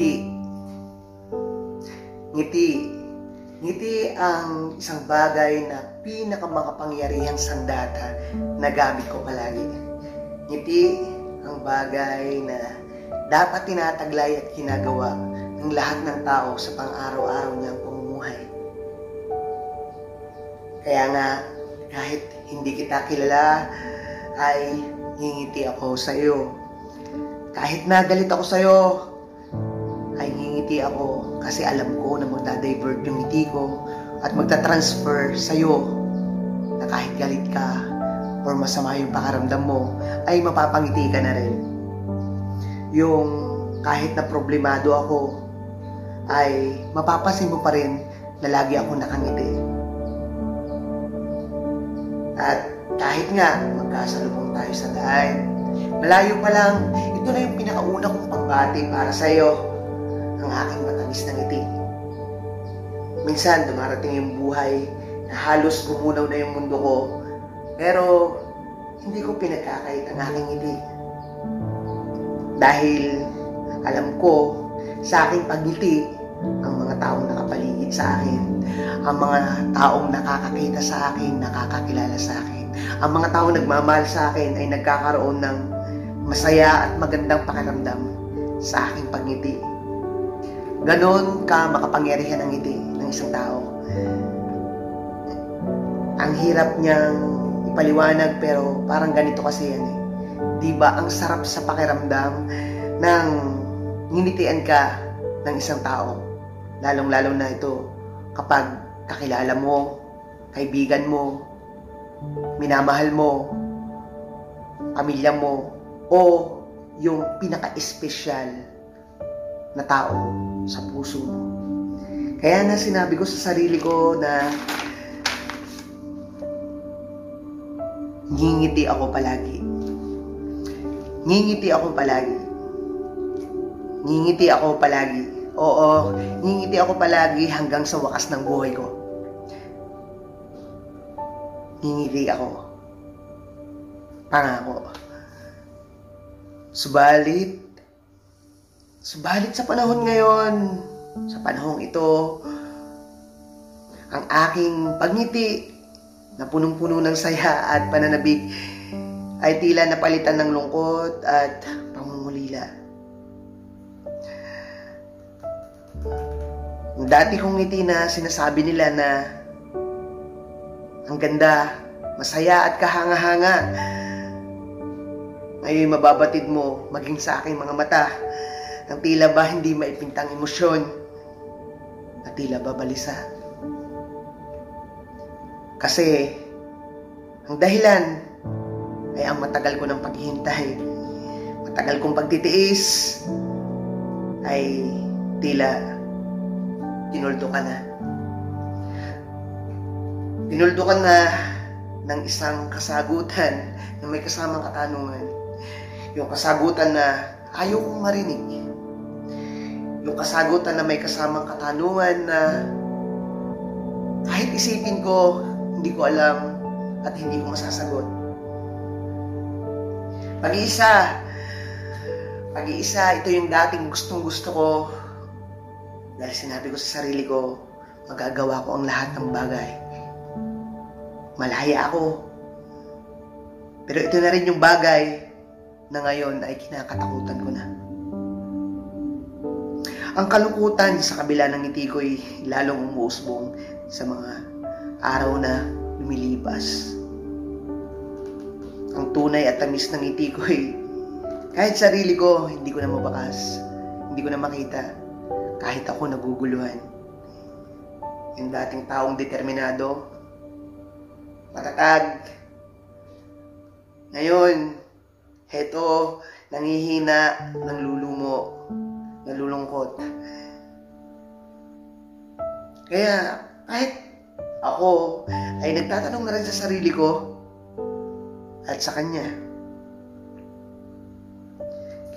Ngiti. Ngiti. Ngiti ang isang bagay na pinakamakapangyarihang sandata na gamit ko palagi. Ngiti ang bagay na dapat tinataglay at ginagawa ng lahat ng tao sa pang-araw-araw niyang pamumuhay. Kaya nga, kahit hindi kita kilala, ay ngingiti ako sa iyo. Kahit nagalit ako sa iyo, ay ngingiti ako kasi alam ko na magdadivert yung ngiti ko at magta-transfer sa iyo na kahit galit ka or masama yung pakaramdam mo, ay mapapangiti ka na rin. Yung kahit na problemado ako, ay mapapansin mo pa rin na lagi ako nakangiti. At kahit nga magkasalubong tayo sa daan, malayo pa lang, ito na yung pinakauna kong pangbati para sa iyo, ang aking matamis na ngiti. Minsan dumarating yung buhay na halos gumunaw na yung mundo ko, pero hindi ko pinagkakait ang aking ngiti. Dahil alam ko sa aking pagngiti, ang mga taong nakapaligid sa akin, ang mga taong nakakakita sa akin, nakakakilala sa akin, ang mga taong nagmamahal sa akin ay nagkakaroon ng masaya at magandang pakiramdam sa aking pagngiti. Ganon ka makapangyarihan ang ngiti ng isang tao. Ang hirap niyang ipaliwanag pero parang ganito kasi yan eh. Diba ang sarap sa pakiramdam ng nginitian ka ng isang tao. Lalong-lalo na ito kapag kakilala mo, kaibigan mo, minamahal mo, pamilya mo, o yung pinaka-espesyal na tao sa puso mo. Kaya na sinabi ko sa sarili ko na ngingiti ako palagi. Ngingiti ako palagi. Ngingiti ako palagi. Oo, ngingiti ako palagi hanggang sa wakas ng buhay ko. Ngingiti ako. Pangako. Subalit sa panahon ngayon, sa panahong ito, ang aking pagngiti na punong-puno ng saya at pananabik ay tila napalitan ng lungkot at pangungulila. Dati kong ngiti na sinasabi nila na ang ganda, masaya at kahanga-hanga, ngayon mababatid mo maging sa aking mga mata ang tila ba hindi maipintang emosyon at tila ba balisa. Kasi ang dahilan ay ang matagal ko ng paghihintay, matagal kong pagtitiis, ay tila tinuldo ka na. Tinuldo ka na ng isang kasagutan na may kasamang katanungan. Yung kasagutan na ayaw kong marinig. Yung kasagutan na may kasamang katanungan na kahit isipin ko, hindi ko alam at hindi ko masasagot. Pag-iisa, ito yung dating gustong-gusto ko. Dahil sinabi ko sa sarili ko, magagawa ko ang lahat ng bagay. Malaya ako. Pero ito na rin yung bagay na ngayon ay kinakatakutan ko na. Ang kalungkutan sa kabila ng ngiti ko ay lalong umuusbong sa mga araw na lumilipas. Ang tunay at tamis ng ngiti ko ay kahit sarili ko, hindi ko na mabakas. Hindi ko na makita. Kahit ako naguguluhan. Yung dating taong determinado, matatag. Ngayon, heto, nangihina, nanglulumo, nalulungkot. Kaya, kahit ako ay nagtatanong na rin sa sarili ko at sa kanya,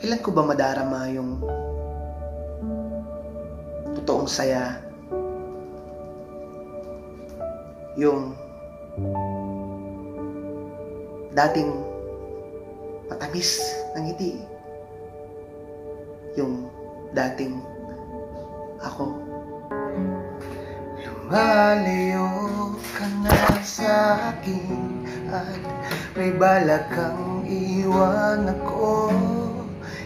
kailan ko ba madarama yung totoong saya, yung dating matamis ng ngiti, yung dating ako. Lumalayo ka na sa akin at may balak kang iwan ako.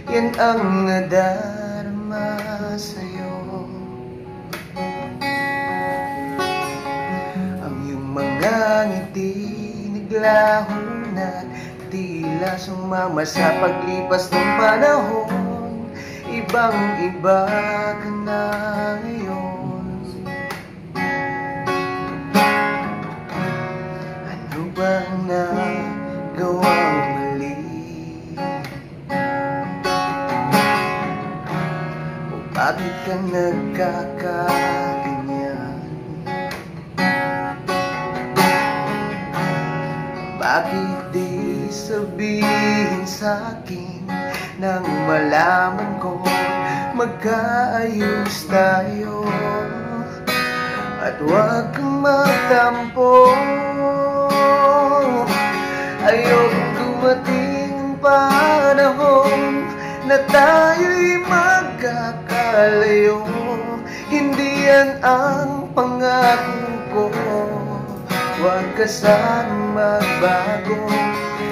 Yan ang nadarama sa'yo. Ang iyong mga ngiti naglaho na tila sumama sa paglipas ng panahon. Ibang-iba ka na ngayon. Ano bang nagawang mali? O bakit ka nagkakaganyan? Bakit di sabihin sa'kin nang malaman ko magkaayos tayo? At huwag kang magtampo. Ayokong dumating ang panahon na tayo'y magkakalayo. Hindi yan ang pangako ko. Huwag ka sanang magbago.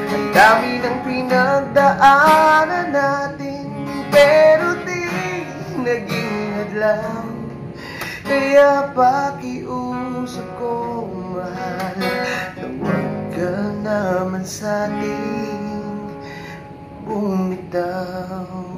Ang dami ng pinagdaanan natin, pero di naging hadlang. Kaya pakiusap ko, mahal, na huwag ka naman sa'kin bumitaw.